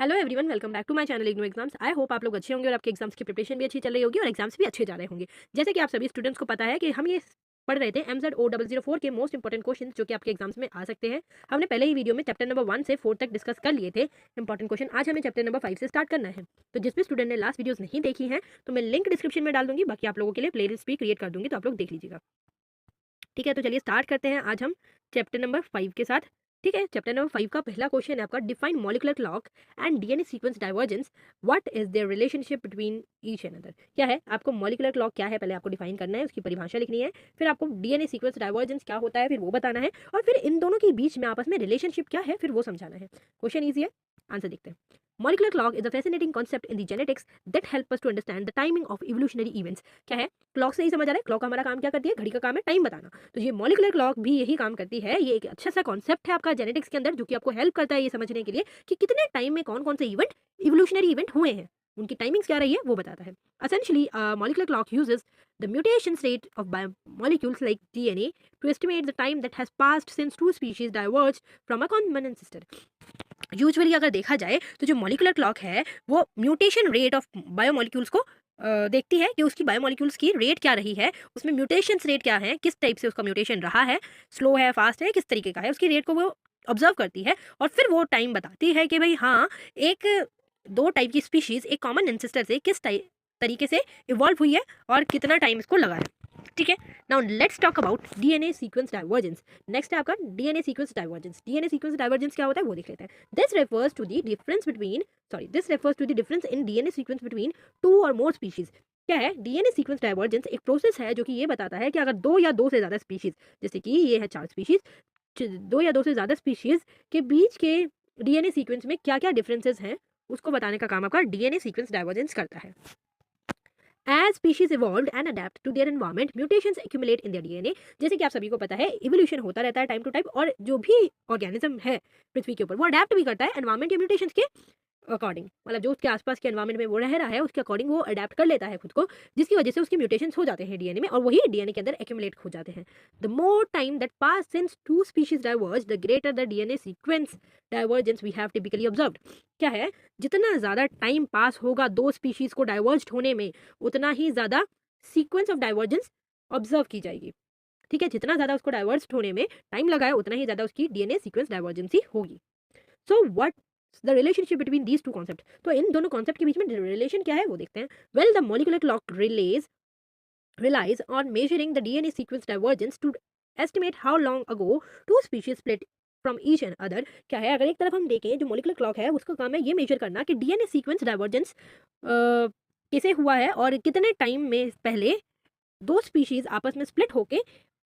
Hello everyone, welcome back to my channel IGNOU exams. I hope आप लोग अच्छे होंगे और आपके एग्जाम्स की प्रिपरेशन भी अच्छी चल रही होगी और एग्जाम्स भी अच्छे जा रहे होंगे। जैसे कि आप सभी स्टूडेंट्स को पता है कि हम ये पढ़ रहे थे MZ-O004 के मोस्ट इंपॉर्टेंट क्वेश्चन जो कि आपके एग्जाम्स में आ सकते हैं। हमने पहले ही वीडियो में चैप्टर नंबर 1 से 4 तक डिस्कस कर लिए थे इंपॉर्टेंट क्वेश्चन। आज हमें चैप्टर नंबर 5 से स्टार्ट करना है। तो जिस भी स्टूडेंट ने लास्ट वीडियोस नहीं देखी हैं तो मैं लिंक डिस्क्रिप्शन में डाल दूंगी, बाकी आप लोगों के लिए प्लेलिस्ट भी क्रिएट कर दूंगी, तो आप लोग देख लीजिएगा। ठीक है, तो चलिए स्टार्ट करते हैं आज हम चैप्टर नंबर 5 के साथ। ठीक है, चैप्टर नंबर 5 का पहला क्वेश्चन है आपका, define molecular clock and DNA sequence divergence, what is their relationship between each and other. क्या है, आपको मॉलिक्यूलर क्लॉक क्या है पहले आपको डिफाइन करना है, उसकी परिभाषा लिखनी है, फिर आपको डीएनए सीक्वेंस डाइवर्जेंस क्या होता है फिर वो बताना है, और फिर इन दोनों के बीच में आपस में रिलेशनशिप क्या है फिर वो समझाना है। क्वेश्चन ईजी है, आंसर देखते हैं। Molecular clock is a fascinating concept in the genetics that help us to understand the timing of evolutionary events। क्या है, क्लॉक से ही समझ आ रहा है, क्लॉक हमारा काम क्या करती है, घड़ी का काम है टाइम बताना। तो ये मॉलिकुलर क्लॉक भी यही काम करती है। ये एक अच्छा सा कॉन्सेप्ट है आपका जेनेटिक्स के अंदर, जो कि आपको हेल्प करता है ये समझने के लिए कि कितने टाइम में कौन कौन से इवेंट इवोल्यूशनरी इवेंट हुए हैं, उनकी टाइमिंग्स क्या रही है वो बताता है। Essentially, a molecular clock uses the mutation rate of biomolecules like DNA to estimate the time that has passed since two species diverged from a common ancestor। Usually अगर देखा जाए तो जो मॉलिक्यूलर क्लॉक है वो म्यूटेशन रेट ऑफ बायोमोलिक्यूल्स को देखती है कि उसकी बायोमोलिक्यूल्स की रेट क्या रही है, उसमें म्यूटेशन रेट क्या है, किस टाइप से उसका म्यूटेशन रहा है, स्लो है फास्ट है, किस तरीके का है, उसकी रेट को वो ऑब्जर्व करती है और फिर वो टाइम बताती है कि भाई हाँ, एक दो टाइप की स्पीशीज एक कॉमन एंसेस्टर से किस तरीके से इवॉल्व हुई है और कितना टाइम इसको लगा है। ठीक है, now let's talk about DNA sequence divergence. Next है आपका DNA sequence divergence. DNA sequence divergence क्या होता है वो देख लेते हैं। This refers to the difference in DNA sequence between two और मोर स्पीशीज। क्या है, डीएनए सीक्वेंस डाइवर्जेंस एक प्रोसेस है जो कि ये बताता है कि अगर दो या दो से ज्यादा स्पीशीज, जैसे कि ये है 4 स्पीशीज, दो या दो से ज्यादा स्पीशीज के बीच के डीएनए सीक्वेंस में क्या क्या डिफरेंसेस हैं उसको बताने का काम आपका डीएनए सीक्वेंस डाइवर्जेंस करता है। As species evolved and adapt to their environment, mutations accumulate in their DNA। जैसे कि आप सभी को पता है इवोल्यूशन होता रहता है टाइम टू टाइम, और जो भी ऑर्गेनिज्म है पृथ्वी के ऊपर वो अडेप्ट भी करता है एनवायरमेंट या म्यूटेशंस के अकॉर्डिंग। मतलब जो उसके आसपास के एनवायरमेंट में वो रह रहा है उसके अकॉर्डिंग वो अडेप्ट कर लेता है खुद को, जिसकी वजह से उसके म्यूटेशंस हो जाते हैं डीएनए में और वही डीएनए के अंदर एक्यूमुलेट हो जाते हैं। The more time that pass since two species diverge, the greater the DNA sequence divergence we have typically observed. क्या है, जितना ज्यादा टाइम पास होगा दो स्पीशीज को डाइवर्ज होने में, उतना ही ज्यादा सीक्वेंस ऑफ डाइवर्जेंस ऑब्जर्व की जाएगी। ठीक है, जितना ज्यादा उसको डाइवर्ज होने में टाइम लगा है उतना ही ज्यादा उसकी डीएनए सीक्वेंस डाइवर्जेंसी होगी। So what the relationship between these two concept. तो इन दोनों कॉन्सेप्ट के बीच में रिलेशन क्या है वो देखते हैं। Well, the molecular clock relies on measuring the DNA sequence divergence to estimate how long ago two species split from each and other। क्या है, अगर एक तरफ हम देखें जो मॉलिक्यूलर क्लॉक है उसका काम है ये मेजर करना कि डीएनए सीक्वेंस डाइवर्जेंस कैसे हुआ है और कितने टाइम में पहले दो स्पीशीज आपस में स्प्लिट होके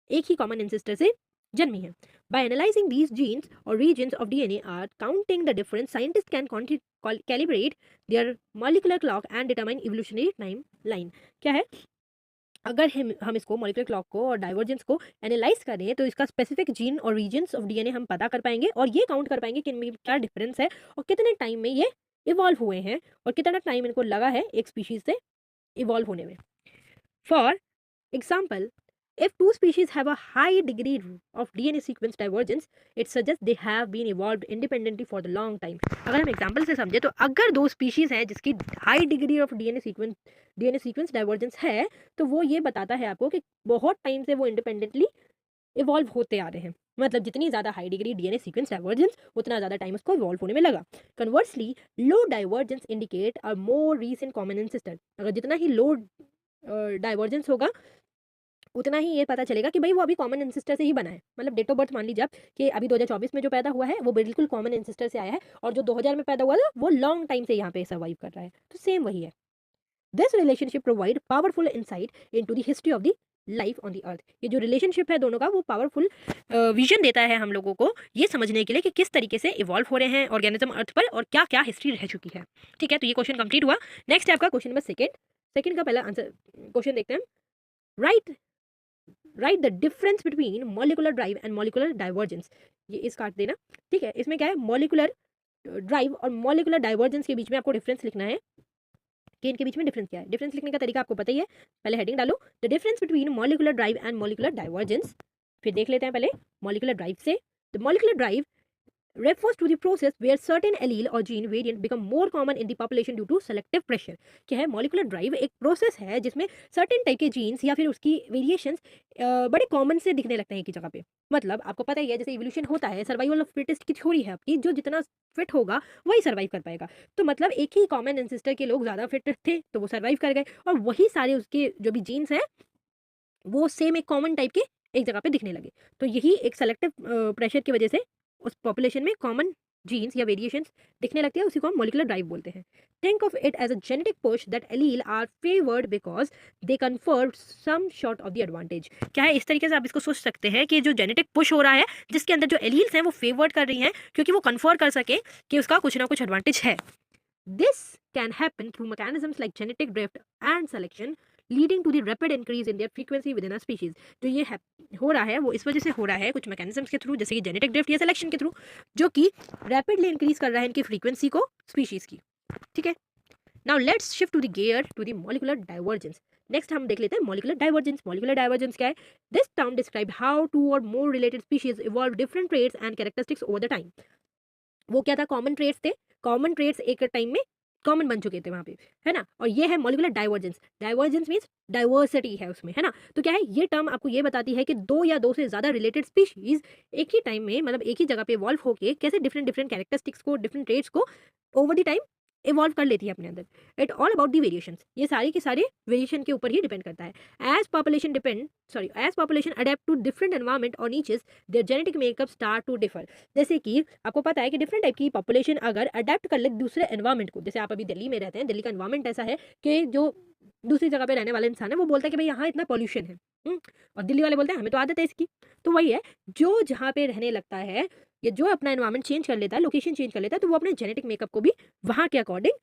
एक ही कॉमन एंसेस्टर से जन्मी है। By analyzing these genes or regions of DNA are counting the difference, scientists can calibrate their molecular clock and determine evolutionary timeline। क्या है, अगर हम इसको मॉलिक्यूलर क्लॉक को और डाइवर्जेंस को एनालाइज करें तो इसका स्पेसिफिक जीन और रीजन्स ऑफ डीएनए हम पता कर पाएंगे और ये काउंट कर पाएंगे कि इनमें क्या डिफरेंस है और कितने टाइम में ये इवॉल्व हुए हैं और कितना टाइम इनको लगा है एक स्पीशीज से इवॉल्व होने में। For example, if two species have a high degree of DNA sequence divergence, it suggests they have been evolved independently for the long time। अगर हम एग्जाम्पल से समझे तो अगर दो स्पीशीज हैं जिसकी high degree of DNA sequence divergence है तो वो ये बताता है आपको कि बहुत टाइम से वो इंडिपेंडेंटली इवॉल्व होते आ रहे हैं। मतलब जितनी ज्यादा high degree DNA sequence divergence उतना ज्यादा टाइम उसको इवॉल्व होने में लगा। Conversely, low divergence indicate a more recent common ancestor. अगर जितना ही लो डाइवर्जेंस होगा उतना ही ये पता चलेगा कि भाई वो अभी कॉमन एंसेस्टर से ही बना है। मतलब डेट ऑफ बर्थ मान लीजिए आप कि अभी 2024 में जो पैदा हुआ है वो बिल्कुल कॉमन एंसेस्टर से आया है और जो 2000 में पैदा हुआ था वो लॉन्ग टाइम से यहाँ पे सर्वाइव कर रहा है, तो सेम वही है। This relationship provide powerful insight into the history of the life on the अर्थ। ये जो रिलेशनशिप है दोनों का वो पावरफुल विजन देता है हम लोगों को ये समझने के लिए कि किस तरीके से इवॉल्व हो रहे हैं ऑर्गेनिज्म अर्थ पर और क्या क्या हिस्ट्री रह चुकी है। ठीक है, तो ये क्वेश्चन कंप्लीट हुआ। नेक्स्ट है आपका क्वेश्चन नंबर सेकंड का पहला आंसर क्वेश्चन देखते हैं। Right the difference between molecular drive and molecular divergence. ये इस काट देना। ठीक है, इसमें क्या है, मॉलिक्यूलर ड्राइव और मॉलिक्यूलर डाइवर्जेंस के बीच में आपको डिफरेंस लिखना है कि इनके बीच में डिफरेंस क्या है। डिफरेंस लिखने का तरीका आपको पता ही है, पहले हेडिंग डालो the difference between molecular drive and molecular divergence. फिर देख लेते हैं पहले मॉलिक्यूलर ड्राइव से। The molecular drive refers to the process where certain allele or gene variant become more common in the population due to selective pressure। क्या है, molecular drive एक process है जिसमें सर्टेन टाइप के जीन्स या फिर उसकी वेरिएशंस बड़े कॉमन से दिखने लगते हैं एक ही जगह पे। मतलब आपको पता ही है, जैसे इवोल्यूशन होता है, सर्वाइवल ऑफ फिटेस्ट की थ्योरी है आपकी, जो जितना फिट होगा वही सर्वाइव कर पाएगा। तो मतलब एक ही कॉमन एंसेस्टर के लोग ज़्यादा फिट थे तो वो सर्वाइव कर गए, और वही सारे उसके जो भी जीन्स हैं वो सेम एक कॉमन टाइप के एक जगह पे दिखने लगे। तो यही एक सेलेक्टिव प्रेशर की वजह से उस पॉपुलेशन में कॉमन जीन्स या वेरिएशंस दिखने लगते हैं, उसी को हम मॉलिक्यूलर ड्राइव बोलते हैं। Think of it as a genetic push that allele are favoured because they confer some short of the advantage. क्या है, इस तरीके से आप इसको सोच सकते हैं कि जो जेनेटिक पुश हो रहा है जिसके अंदर जो एलील्स हैं वो फेवर्ड कर रही हैं क्योंकि वो कन्फर कर सके कि उसका कुछ ना कुछ एडवांटेज है। This can happen through mechanisms like genetic drift and selection, leading to the rapid increase in their frequency within a species। जो ये हो रहा है वो इस वजह से हो रहा है कुछ मैकेनिज्म्स के थ्रू, जैसे कि जेनेटिक ड्रिफ्ट या सिलेक्शन के थ्रू, जो कि रैपिडली इंक्रीज कर रहा है इनकी फ्रीक्वेंसी को स्पीशीज की। ठीक है, now let's shift to the gear to the molecular divergence. Next हम देख लेते हैं मॉलिकुलर डाइवर्जेंस। मॉलिकुलर डाइवर्जेंस क्या है? This term describe how two और more related species evolve different traits and characteristics over the time. वो क्या था, कॉमन ट्रेट्स थे, कॉमन ट्रेट्स एक टाइम में कॉमन बन चुके थे वहाँ पे, है ना। और ये है molecular divergence. Divergence means diversity है उसमें, है ना। तो क्या है, ये टर्म आपको ये बताती है कि दो या दो से ज़्यादा रिलेटेड स्पीशीज एक ही टाइम में, मतलब एक ही जगह पे इवॉल्व होके कैसे डिफरेंट डिफरेंट कैरेक्टरिस्टिक्स को, डिफरेंट ट्रेट्स को ओवर द टाइम इवॉल्व कर लेती है अपने अंदर। It all about the variations, ये सारे के सारे वेरिएशन के ऊपर ही डिपेंड करता है। As population adapt to different environment or niches their genetic makeup start to differ. जैसे कि आपको पता है कि डिफरेंट टाइप की पॉपुलेशन अगर अडेप्ट कर ले दूसरे एनवायरमेंट को, जैसे आप अभी दिल्ली में रहते हैं, दिल्ली का एनवायरमेंट ऐसा है कि जो दूसरी जगह पे रहने वाला इंसान है वो बोलता है कि भाई यहाँ इतना पॉल्यूशन है, और दिल्ली वाले बोलते हैं हमें तो आदत है इसकी। तो वही है, जो जहाँ पे रहने लगता है या जो अपना एनवायरमेंट चेंज कर लेता है, लोकेशन चेंज कर लेता है, तो वो अपने जेनेटिक मेकअप को भी वहाँ के अकॉर्डिंग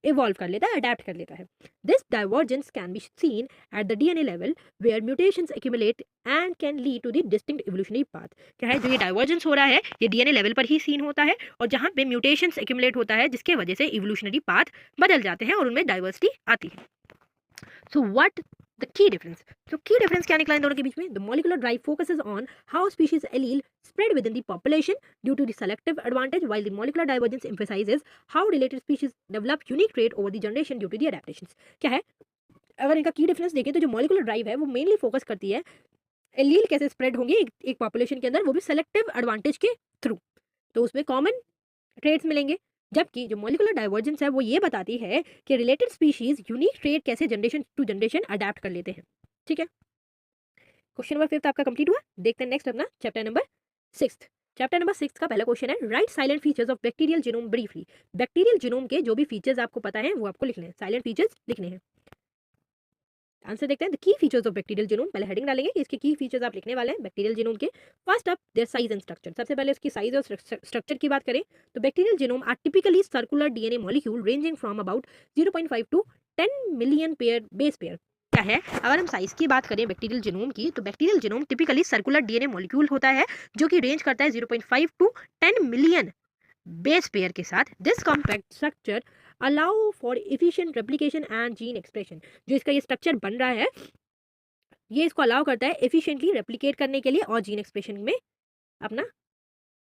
इवॉल्व कर लेता है, अडेप्ट कर लेता है। This divergence can be seen at the DNA level where mutations accumulate and can lead to the distinct evolutionary path. क्या है, जो ये डाइवर्जेंस हो रहा है ये डीएनए लेवल पर ही सीन होता है, और जहाँ पे म्यूटेशंस एक्यूमुलेट होता है जिसके वजह से इवोल्यूशनरी पाथ बदल जाते हैं और उनमें डाइवर्सिटी आती है। So what the key difference? तो की डिफरेंस क्या निकला इन दोनों के बीच में? The molecular drive focuses on how species allele spread within the population due to the selective advantage, while the molecular divergence emphasizes how related species develop unique trait over the generation due to the adaptations। क्या है, अगर इनका की difference देखें तो जो molecular drive है वो मेनली फोकस करती है एलील कैसे स्प्रेड होंगे एक पॉपुलेशन के अंदर, वो भी सेलेक्टिव एडवांटेज के थ्रू, तो उसमें कॉमन ट्रेड्स मिलेंगे। जबकि जो मॉलिकुलर डाइवर्जेंस है वो ये बताती है कि रिलेटेड स्पीशीज यूनिक ट्रेड कैसे जनरेशन टू जनरेशन अडेप्ट कर लेते हैं। ठीक है, क्वेश्चन नंबर 5 आपका कंप्लीट हुआ। देखते हैं नेक्स्ट अपना चैप्टर नंबर 6। चैप्टर नंबर 6 का पहला क्वेश्चन है, right salient features of bacterial genome briefly. Bacterial genome के जो भी फीचर्स आपको पता है वो आपको लिखने हैं, साइलेंट फीचर्स लिखने हैं। आंसर देखते हैं, the key features of bacterial genome. पहले हेडिंग डालेंगे कि इसके की फीचर्स आप लिखने वाले हैं बैक्टीरियल जीनोम के। First up their size and structure. सबसे पहले उसकी साइज और स्ट्रक्चर की बात करें तो bacterial genome are typically circular DNA molecule ranging from about 0.5 to 10 million pair base pair. क्या है, अगर हम साइज की बात करें बैक्टीरियल जीनोम की, तो bacterial genome typically circular DNA molecule होता है जो कि रेंज करता है 0.5 टू 10 मिलियन बेस पेयर के साथ। This compact structure allow for efficient replication and gene expression. जो इसका ये स्ट्रक्चर बन रहा है ये इसको अलाउ करता है एफिशिएंटली रेप्लिकेट करने के लिए और जीन एक्सप्रेशन में अपना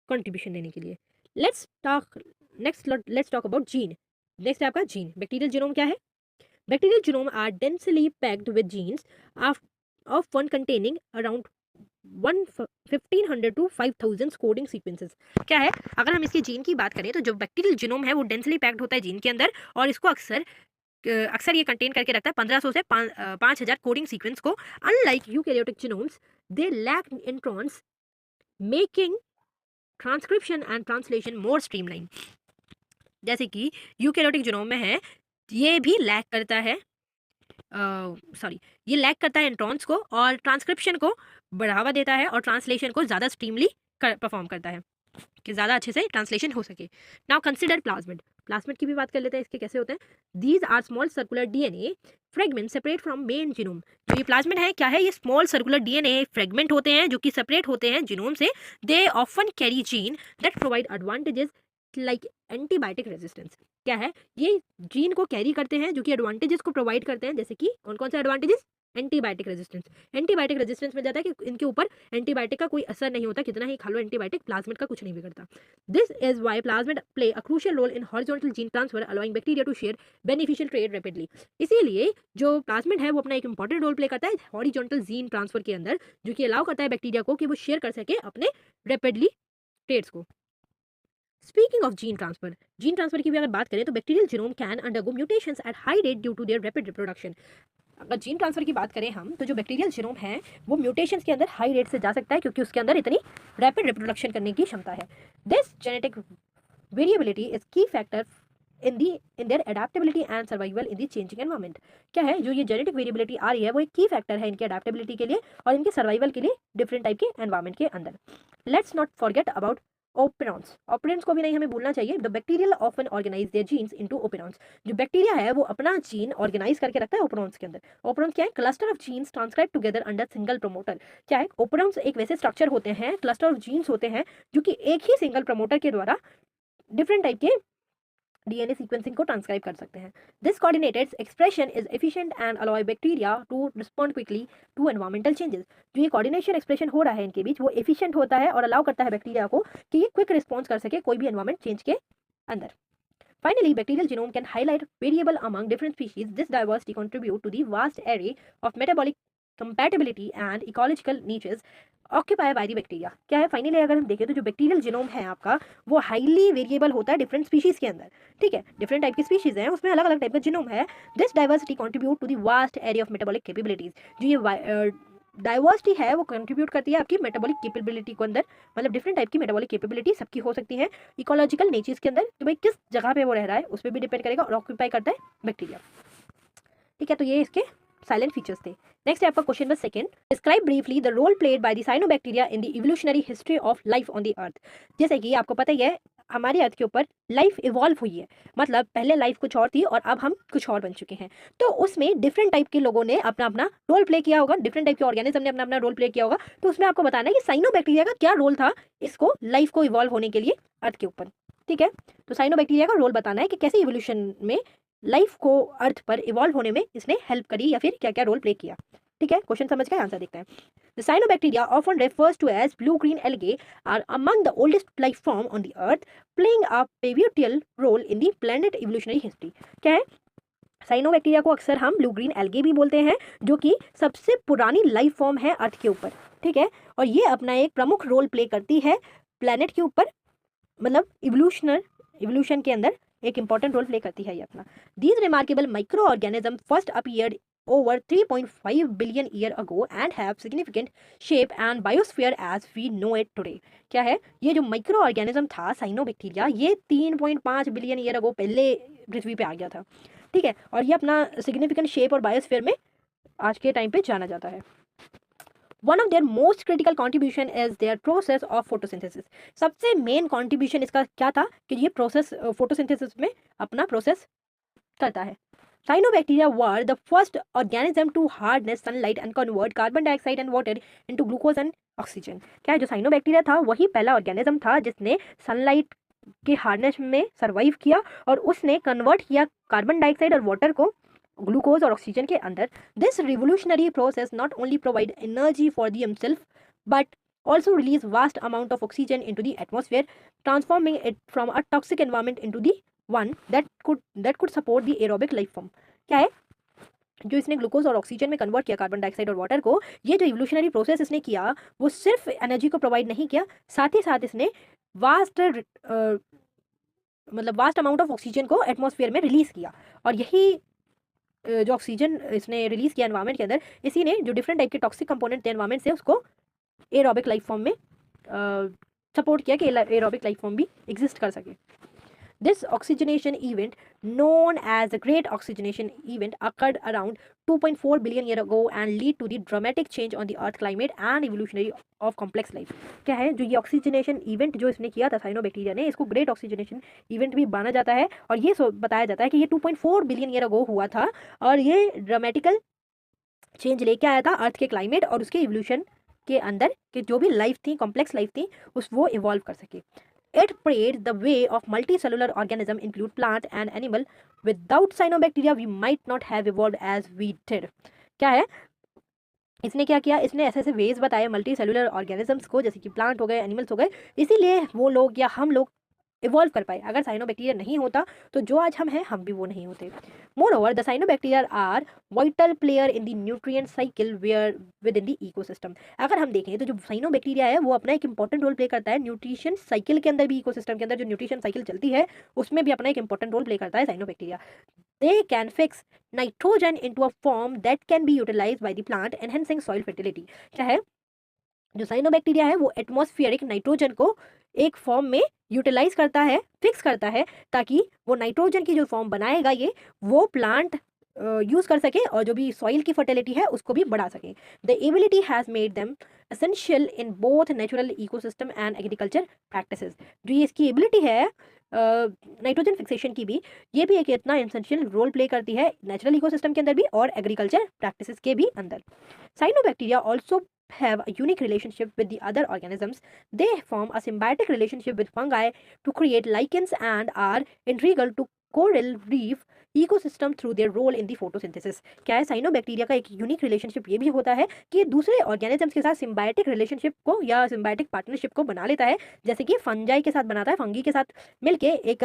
कंट्रीब्यूशन देने के लिए। Let's talk about gene. Next है आपका जीन। बैक्टीरियल जीनोम क्या है? Bacterial genome are densely packed with genes of one containing around 1500 to 5000 coding sequences. क्या है, अगर हम इसके जीन की बात करें तो जो बैक्टीरियल जीनोम है वो डेंसली पैक्ड होता है जीन के अंदर, और इसको अक्सर ये कंटेन करके रखता है 1500 से 5000 कोडिंग सीक्वेंस को। Unlike eukaryotic genomes they lack introns, making transcription and translation more streamline. जैसे कि यूकैरियोटिक जीनोम में है ये भी लैक करता है ये लैक करता है इंट्रॉन्स को, और ट्रांसक्रिप्शन को बढ़ावा देता है, और ट्रांसलेशन को ज़्यादा स्ट्रीमली परफॉर्म करता है कि ज़्यादा अच्छे से ट्रांसलेशन हो सके। Now consider plasmid. प्लाज्मिड की भी बात कर लेते हैं, इसके कैसे होते हैं। These are small circular DNA fragment separate from main genome. जो ये प्लाज्मिड है क्या है, ये स्मॉल सर्कुलर डीएनए फ्रेगमेंट होते हैं जो कि सेपरेट होते हैं जीनोम से। They often carry gene that provide advantages like antibiotic resistance. क्या है, ये जीन को कैरी करते हैं जो कि एडवांटेजेस को प्रोवाइड करते हैं, जैसे कि कौन कौन से advantages? Antibiotic resistance. Antibiotic resistance में जाता है कि इनके ऊपर एंटीबायोटिक का कोई असर नहीं होता, कितना ही खा लो एंटीबायोटिक, प्लाज्मिड का कुछ नहीं बिगड़ता। This is why plasmid play a crucial role in horizontal gene transfer allowing bacteria to share beneficial trade rapidly. इसीलिए जो प्लाज्मिड है वो अपना एक इंपॉर्टेंट रोल प्ले करता है हॉरिजॉन्टल जीन ट्रांसफर के अंदर, जो कि अलाउ करता है बैक्टीरिया को कि वो शेयर कर सके अपने रैपिडली ट्रेड्स को। स्पीकिंग ऑफ जीन ट्रांसफर की भी अगर बात करें तो bacterial genome can undergo mutations at high rate due to their rapid reproduction. अगर जीन ट्रांसफर की बात करें हम तो जो बैक्टीरियल जीनोम है वो म्यूटेशंस के अंदर हाई रेट से जा सकता है क्योंकि उसके अंदर इतनी रैपिड रिप्रोडक्शन करने की क्षमता है। दिस जेनेटिक वेरिएबिलिटी इज की factor in their adaptability and survival in the changing environment. क्या है, जो ये जेनेटिक वेरिएबिलिटी आ रही है वो एक की फैक्टर है इनके एडेप्टेबिलिटी के लिए और इनके सर्वाइवल के लिए डिफरेंट टाइप के एनवायरनमेंट के अंदर। Let's not forget about operons. Operons को भी नहीं हमें भूलना चाहिए। The bacterial often organize their genes into operons. जो बैक्टीरिया है वो अपना जीन ऑर्गेनाइज करके रखता है ओपेरॉन्स के अंदर। ओपेरॉन्स क्या है? Cluster of genes transcribe together under single promoter. क्या है? ओपेरॉन्स एक वैसे स्ट्रक्चर होते हैं, क्लस्टर ऑफ जीन्स होते हैं जो कि एक ही सिंगल प्रमोटर के द्वारा डिफरेंट टाइप के डीएनए सीक्वेंसिंग को ट्रांसक्राइब कर सकते हैं। This coordinated expression is efficient and allow bacteria to respond quickly to environmental changes. जो ये कोऑर्डिनेशन एक्सप्रेशन हो रहा है इनके बीच वो एफिशिएंट होता है और अलाउ करता है बैक्टीरिया को कि ये क्विक रिस्पॉन्स कर सके कोई भी एनवायरमेंट चेंज के अंदर। Finally, bacterial genome can highlight variable among different species. This diversity contribute to the vast array of metabolic compatibility and ecological niches occupied by the bacteria. क्या है? फाइनली अगर हम देखें तो जो बैक्टीरियल जीनोम है आपका वो हाईली वेरिएबल होता है डिफरेंट स्पीशीज के अंदर। ठीक है, डिफरेंट टाइप की स्पीशीज हैं उसमें अलग अलग टाइप का जीनोम है। This diversity contribute to the vast area of metabolic capabilities. जो ये डाइवर्सिटी है वो कंट्रीब्यूट करती है आपकी मेटाबॉलिक कैपेबिलिटी को अंदर, मतलब डिफरेंट टाइप की मेटाबॉलिक कैपेबिलिटी सबकी हो सकती है। इकोलॉजिकल नेचर्स के अंदर तो भाई किस जगह पे वो रह रहा है उस पर भी डिपेंड करेगा और ऑक्यूपाई करता है बैक्टीरिया। ठीक है, तो ये इसके साइलेंट फीचर्स थे। नेक्स्ट है आपका question number second, describe briefly the role played by the cyanobacteria in the evolutionary history of life on the earth. जैसे कि आपको पता ही है हमारे अर्थ के ऊपर लाइफ इवॉल्व हुई है, मतलब पहले लाइफ कुछ और थी और अब हम कुछ और बन चुके हैं। तो उसमें डिफरेंट टाइप के लोगों ने अपना अपना रोल प्ले किया होगा, डिफरेंट टाइप के ऑर्गेनिज्म ने अपना अपना रोल प्ले किया होगा। तो उसमें आपको बताना है कि साइनोबैक्टीरिया का क्या रोल था इसको लाइफ को इवॉल्व होने के लिए अर्थ के ऊपर। ठीक है, तो साइनोबैक्टीरिया का रोल बताना है कि कैसे इवोल्यूशन में लाइफ को अर्थ पर इवॉल्व होने में इसने हेल्प करी या फिर क्या क्या रोल प्ले किया। ठीक है, क्वेश्चन समझ के आंसर देखते हैं। The cyanobacteria, often refers to as blue-green algae, are among the oldest life form on the earth, playing a pivotal role in the planet evolutionary history. क्या है? साइनोबैक्टीरिया को अक्सर हम ब्लू ग्रीन एल्गे भी बोलते हैं, जो कि सबसे पुरानी लाइफ फॉर्म है अर्थ के ऊपर। ठीक है, और ये अपना एक प्रमुख रोल प्ले करती है प्लेनेट के ऊपर, मतलब इवोल्यूशन के अंदर एक इंपॉर्टेंट रोल प्ले करती है ये अपना। These remarkable micro organism first appeared over 3.5 billion year ago and have significant shape and biosphere as we know it today. क्या है? ये जो माइक्रो ऑर्गेनिज्म था साइनोबैक्टीरिया ये 3.5 बिलियन ईयर अगो पहले पृथ्वी पे आ गया था। ठीक है, और ये अपना सिग्निफिकेंट शेप और बायोस्फीयर में आज के टाइम पे जाना जाता है। One of their most critical contribution is their process of photosynthesis. सबसे मेन कॉन्ट्रीब्यूशन इसका क्या था कि ये प्रोसेस फोटोसिंथेसिस में अपना प्रोसेस करता है। Cyanobacteria were the first organism to harness sunlight and convert carbon dioxide and water into glucose and oxygen. क्या है? जो साइनोबैक्टीरिया था वही पहला ऑर्गेनिज्म था जिसने सनलाइट के हार्नेस में सर्वाइव किया और उसने कन्वर्ट किया कार्बन डाइऑक्साइड और वाटर को ग्लूकोज और ऑक्सीजन के अंदर। This revolutionary process not only provide energy for the himself but also release vast amount of oxygen into the atmosphere, transforming it from a toxic environment into the one that could support the aerobic life form. क्या है? जो इसने glucose और oxygen में convert किया carbon dioxide और water को, ये जो इवोल्यूशनरी प्रोसेस इसने किया वो सिर्फ एनर्जी को प्रोवाइड नहीं किया, साथ ही साथ इसने वास्ट अमाउंट ऑफ ऑक्सीजन को एटमॉस्फेयर में रिलीज किया। और यही जो ऑक्सीजन इसने रिलीज किया एनवायरमेंट के अंदर, इसी ने जो डिफरेंट टाइप के टॉक्सिक कंपोनेंट थे एनवायरमेंट से उसको एरोबिक लाइफ फॉर्म में सपोर्ट किया कि एरोबिक लाइफ फॉर्म भी एग्जिस्ट कर सके। This oxygenation event, known as the Great Oxygenation Event, occurred around 2.4 billion years ago and lead to the dramatic change on the Earth climate and evolutionary of complex life. क्या है? जो ये oxygenation event जो इसने किया था cyanobacteria ने, इसको ग्रेट ऑक्सीजनेशन इवेंट भी माना जाता है और ये बताया जाता है कि ये 2.4 बिलियन ईयर अगो हुआ था और ये ड्रामेटिकल चेंज लेके आया था अर्थ के क्लाइमेट और उसके इवोल्यूशन के अंदर कि जो भी लाइफ थी, कॉम्प्लेक्स लाइफ थी, वो इवॉल्व कर सके। It paved the way of multicellular organisms, include plant and animal. Without cyanobacteria, we might not have evolved as we did. क्या है? इसने क्या किया, इसने ऐसे ऐसे वेज बताए मल्टी सेलुलर ऑर्गेनिजम्स को, जैसे कि प्लांट हो गए, एनिमल्स हो गए, इसीलिए वो लोग या हम लोग इवॉल्व कर पाए। अगर साइनोबैक्टीरिया नहीं होता तो जो आज हम हैं हम भी वो नहीं होते। Moreover the cyanobacteria are vital player in the nutrient cycle where within the ecosystem. अगर हम देखें तो जो साइनोबैक्टीरिया है वो अपना एक इंपॉर्टेंट रोल प्ले करता है न्यूट्रिशन साइकिल के अंदर भी, इकोसिस्टम के अंदर जो न्यूट्रिशन साइकिल चलती है उसमें भी अपना एक इंपॉर्टेंट रोल प्ले करता है cyanobacteria. They can fix nitrogen into a form that can be utilized by the plant, enhancing soil fertility। क्या है, जो साइनोबैक्टीरिया है वो एटमॉस्फेरिक नाइट्रोजन को एक फॉर्म में यूटिलाइज करता है, फिक्स करता है, ताकि वो नाइट्रोजन की जो फॉर्म बनाएगा ये वो प्लांट यूज कर सके और जो भी सॉइल की फर्टिलिटी है उसको भी बढ़ा सके। The ability has made them essential in both natural ecosystem and agriculture practices. जो ये इसकी एबिलिटी है नाइट्रोजन फिक्सेशन की भी, ये भी एक इतना एसेंशियल रोल प्ले करती है नेचुरल इकोसिस्टम के अंदर भी और एग्रीकल्चर प्रैक्टिसेस के भी अंदर। Cyanobacteria also have a unique relationship with the other organisms. They form a symbiotic relationship with fungi to create lichens and are integral to coral reef ecosystem through their role in the photosynthesis। क्या है, cyanobacteria का एक unique relationship ये भी होता है कि ये दूसरे ऑर्गेनिजम्स के साथ सिम्बायोटिक रिलेशनशिप को या सिम्बायोटिक पार्टनरशिप को बना लेता है, जैसे कि फंजाई के साथ बनाता है, फंगी के साथ मिलके एक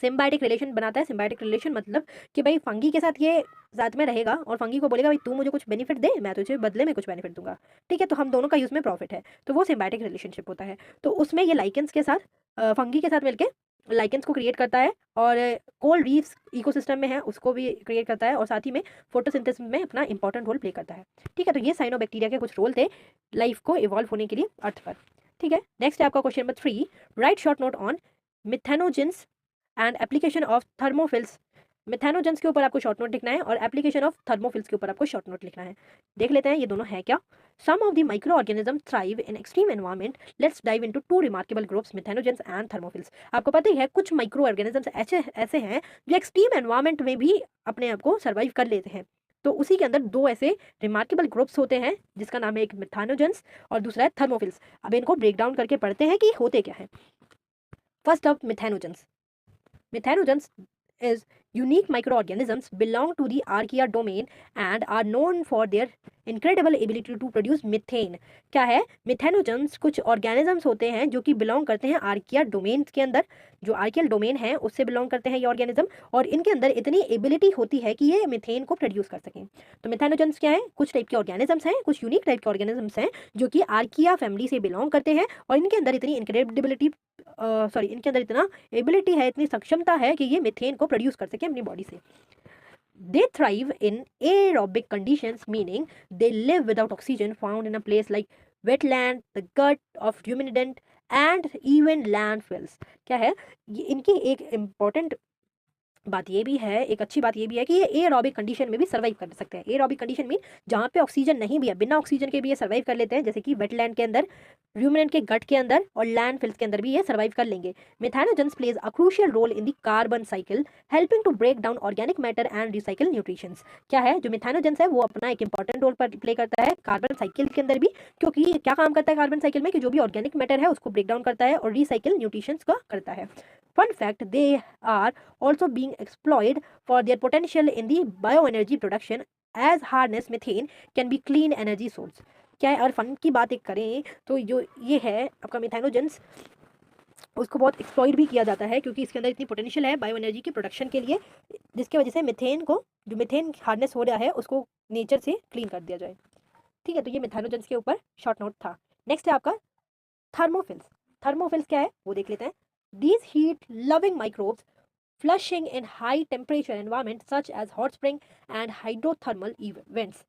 सिम्बायोटिक रिलेशन बनाता है। सिम्बायोटिक रिलेशन मतलब कि भाई फंगी के साथ ये साथ में रहेगा और फंगी को बोलेगा भाई तू मुझे कुछ बेनिफिट दे, मैं तुझे बदले में कुछ बेनिफिट दूंगा, ठीक है, तो हम दोनों का यूज़ में प्रॉफिट है, तो वो सिम्बायोटिक रिलेशनशिप होता है। तो उसमें ये लाइकेंस के साथ फंगी के साथ मिलके लाइकेंस को क्रिएट करता है और कोरल रीफ्स इकोसिस्टम में है उसको भी क्रिएट करता है और साथ ही में फोटोसिंथेसिस में अपना इंपॉर्टेंट रोल प्ले करता है। ठीक है, तो ये साइनोबैक्टीरिया के कुछ रोल थे लाइफ को इवॉल्व होने के लिए अर्थ पर। ठीक है, नेक्स्ट है आपका question number 3, right short note on methanogens and application of thermophilus. Methanogens के ऊपर आपको शॉर्ट नोट लिखना है और एप्लीकेशन ऑफ थर्मोफिल्स के ऊपर आपको शॉर्ट नोट लिखना है। देख लेते हैं ये दोनों है क्या। Some of the microorganism thrive in extreme environment. Let's dive into two remarkable groups, methanogens and thermophiles. आपको पता ही है कुछ माइक्रो ऑर्गेनिजम्स ऐसे ऐसे हैं जो एक्सट्रीम एनवायरनमेंट में भी अपने आप को सर्वाइव कर लेते हैं। तो उसी के अंदर दो ऐसे रिमार्केबल ग्रुप्स होते हैं जिसका नाम है एक मिथेनोजेंस और दूसरा है थर्मोफिल्स। अब इनको ब्रेक डाउन करके पढ़ते हैं कि होते क्या है। First of methanogens. Methanogens is unique microorganisms belong to the archaea domain and are known for their incredible ability to produce methane। क्या है, मिथेनोजेंस कुछ ऑर्गेनिजम्स होते हैं जो कि बिलोंग करते हैं आर्किया डोमेन के अंदर, जो आर्कियल डोमेन है उससे बिलोंग करते हैं ये ऑर्गेनिज्म, और इनके अंदर इतनी एबिलिटी होती है कि ये मिथेन को प्रोड्यूस कर सकें। तो मिथेनोजेंस क्या है, कुछ टाइप के ऑर्गेनिजम्स हैं, कुछ यूनिक टाइप के ऑर्गेनिजम्स हैं जो कि आर्किया फैमिली से बिलोंग करते हैं और इनके अंदर इतनी इनक्रेडिबिलिटी इनके अंदर इतना एबिलिटी है, इतनी सक्षमता है कि ये मिथेन को प्रोड्यूस कर सके अपनी बॉडी से। They thrive in aerobic conditions, meaning they live without oxygen found in a place like wetland, the gut of ruminant and even landfills। क्या है, ये इनकी एक इम्पॉर्टेंट बात ये भी है, एक अच्छी बात ये भी है कि ये एरोबिक कंडीशन में भी सर्वाइव कर सकते हैं। एरोबिक कंडीशन मीन जहाँ पे ऑक्सीजन नहीं भी है, बिना ऑक्सीजन के भी ये सर्वाइव कर लेते हैं, जैसे कि वेटलैंड के अंदर, रूमिनेंट के गट के अंदर और लैंडफिल्स के अंदर भी ये सर्वाइव कर लेंगे। Methanogens plays a crucial role in the carbon cycle, helping to break down organic matter and recycle nutritions. क्या है, जो मिथेनोजेंस है वो अपना एक इंपॉर्टेंट रोल पर प्ले करता है कार्बन साइकिल के अंदर भी, क्योंकि ये क्या काम करता है कार्बन साइकिल में कि जो भी ऑर्गेनिक मैटर है उसको ब्रेक डाउन करता है और रिसाइकिल न्यूट्रिशंस का करता है। Fun fact, they are also being exploited for their potential in the bioenergy production, as harness methane can be clean energy source। क्या है, और फन की बात एक करें तो जो ये है आपका मिथेनोजेंस, उसको बहुत एक्सप्लॉइट भी किया जाता है क्योंकि इसके अंदर इतनी पोटेंशियल है बायो एनर्जी के प्रोडक्शन के लिए, जिसकी वजह से मिथेन को, जो मिथेन हार्नेस हो रहा है उसको नेचर से क्लीन कर दिया जाए। ठीक है, तो ये मिथेनोजेंस के ऊपर शॉर्ट नोट था। नेक्स्ट है आपका थर्मोफिल्स। थर्मोफिल्स क्या है वो देख लेते हैं। These heat-loving microbes flushing in high-temperature environments such as hot spring and hydrothermal vents।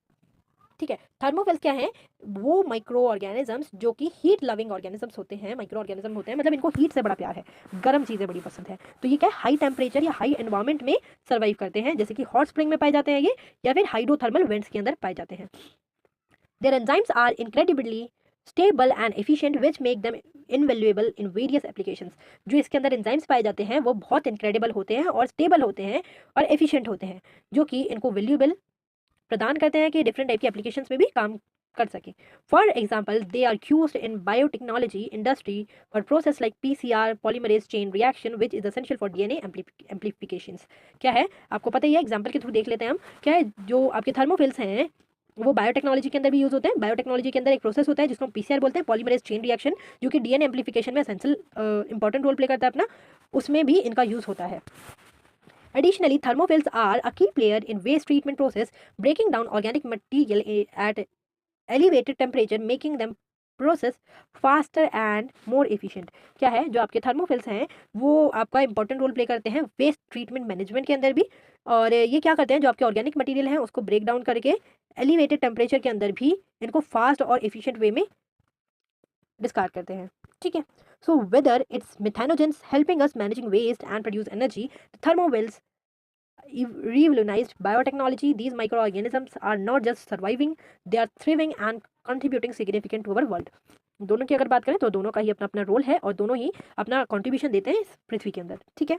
ठीक है, थर्मोफिल्स क्या है, वो माइक्रो ऑर्गेनिजम्स जो कि हीट लविंग ऑर्गेनिजम्स होते हैं, माइक्रो ऑर्गेनिज्म होते हैं, मतलब इनको हीट से बड़ा प्यार है, गर्म चीज़ें बड़ी पसंद है। तो ये क्या है, हाई टेम्परेचर या हाई एनवायरनमेंट में सर्वाइव करते हैं, जैसे कि हॉट स्प्रिंग में पाए जाते हैं ये, या फिर हाइड्रोथर्मल वेंट्स के अंदर पाए जाते हैं। Their enzymes are incredibly stable and efficient which make them invaluable in various applications। जो इसके अंदर एंजाइम्स पाए जाते हैं वो बहुत इनक्रेडिबल होते हैं और स्टेबल होते हैं और एफिशिएंट होते हैं, जो कि इनको वैल्यूएबल प्रदान करते हैं कि डिफरेंट टाइप की एप्लीकेशंस में भी काम कर सकें। For example, they are used in biotechnology industry for process like PCR polymerase chain reaction which is essential for DNA amplifications. क्या है, आपको पता ही है, एग्जाम्पल के थ्रू देख लेते हैं हम। क्या है, जो आपके थर्मोफिल्स हैं वो बायोटेक्नोलॉजी के अंदर भी यूज़ होते हैं। बायोटेक्नोलॉजी के अंदर एक प्रोसेस होता है जिसको हम पीसीआर बोलते हैं, पॉलीमरेज चेन रिएक्शन, जो कि डीएनए एम्प्लीफिकेशन में एसेंशियल इंपॉर्टेंट रोल प्ले करता है अपना, उसमें भी इनका यूज़ होता है। Additionally, thermophils are a key player in waste treatment process, breaking down organic material at elevated temperature, making them process faster and more efficient। क्या है, जो आपके थर्मोफिल्स हैं वो आपका इंपॉर्टेंट रोल प्ले करते हैं वेस्ट ट्रीटमेंट मैनेजमेंट के अंदर भी, और ये क्या करते हैं, जो आपके ऑर्गेनिक मटेरियल हैं उसको ब्रेक डाउन करके एलिवेटेड टेम्परेचर के अंदर भी इनको फास्ट और एफिशिएंट वे में डिस्कार्ड करते हैं। ठीक है, so whether it's methanogens helping us managing waste and produce energy, thermophiles revolutionized biotechnology. These microorganisms are not just surviving, they are thriving and contributing significant to our world। दोनों की अगर बात करें तो दोनों का ही अपना अपना रोल है और दोनों ही अपना कंट्रीब्यूशन देते हैं इस पृथ्वी के अंदर। ठीक है,